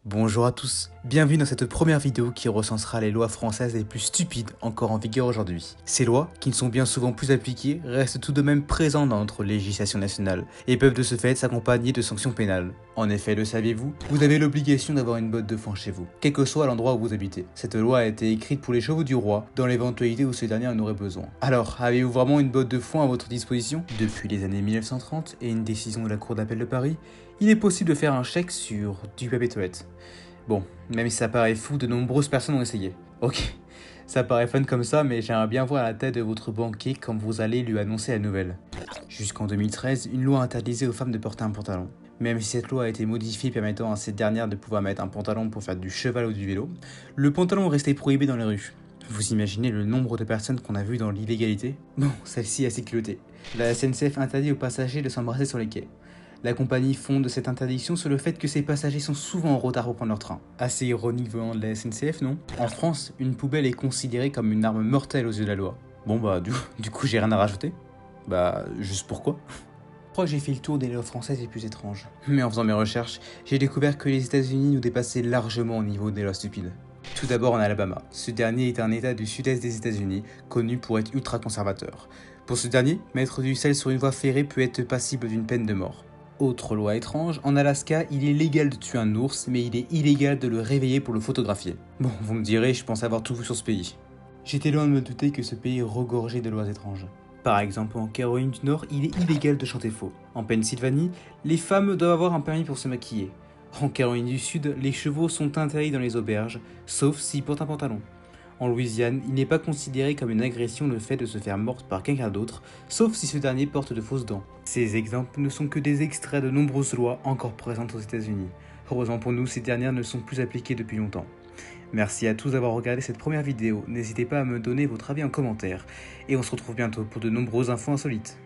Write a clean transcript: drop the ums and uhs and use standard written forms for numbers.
Bonjour à tous, bienvenue dans cette première vidéo qui recensera les lois françaises les plus stupides encore en vigueur aujourd'hui. Ces lois, qui ne sont bien souvent plus appliquées, restent tout de même présentes dans notre législation nationale et peuvent de ce fait s'accompagner de sanctions pénales. En effet, le saviez-vous? Vous avez l'obligation d'avoir une botte de foin chez vous, quel que soit l'endroit où vous habitez. Cette loi a été écrite pour les chevaux du roi, dans l'éventualité où ce dernier en aurait besoin. Alors, avez-vous vraiment une botte de foin à votre disposition? Depuis les années 1930 et une décision de la Cour d'appel de Paris, il est possible de faire un chèque sur du papier toilette. Bon, même si ça paraît fou, de nombreuses personnes ont essayé. Ok, ça paraît fun comme ça, mais j'aimerais bien voir la tête de votre banquier quand vous allez lui annoncer la nouvelle. Jusqu'en 2013, une loi interdisait aux femmes de porter un pantalon. Même si cette loi a été modifiée permettant à ces dernières de pouvoir mettre un pantalon pour faire du cheval ou du vélo, le pantalon restait prohibé dans les rues. Vous imaginez le nombre de personnes qu'on a vues dans l'illégalité? Bon, celle-ci est assez culottée. La SNCF interdit aux passagers de s'embrasser sur les quais. La compagnie fonde cette interdiction sur le fait que ses passagers sont souvent en retard pour prendre leur train. Assez ironique venant de la SNCF, non? En France, une poubelle est considérée comme une arme mortelle aux yeux de la loi. Bon bah du coup j'ai rien à rajouter. Bah juste pourquoi? Je crois que j'ai fait le tour des lois françaises les plus étranges. Mais en faisant mes recherches, j'ai découvert que les États-Unis nous dépassaient largement au niveau des lois stupides. Tout d'abord en Alabama. Ce dernier est un état du sud-est des États-Unis, connu pour être ultra conservateur. Pour ce dernier, mettre du sel sur une voie ferrée peut être passible d'une peine de mort. Autre loi étrange, en Alaska, il est légal de tuer un ours, mais il est illégal de le réveiller pour le photographier. Bon, vous me direz, je pense avoir tout vu sur ce pays. J'étais loin de me douter que ce pays regorgeait de lois étranges. Par exemple, en Caroline du Nord, il est illégal de chanter faux. En Pennsylvanie, les femmes doivent avoir un permis pour se maquiller. En Caroline du Sud, les chevaux sont interdits dans les auberges, sauf s'ils portent un pantalon. En Louisiane, il n'est pas considéré comme une agression le fait de se faire morte par quelqu'un d'autre, sauf si ce dernier porte de fausses dents. Ces exemples ne sont que des extraits de nombreuses lois encore présentes aux États-Unis. Heureusement pour nous, ces dernières ne sont plus appliquées depuis longtemps. Merci à tous d'avoir regardé cette première vidéo, n'hésitez pas à me donner votre avis en commentaire, et on se retrouve bientôt pour de nombreuses infos insolites.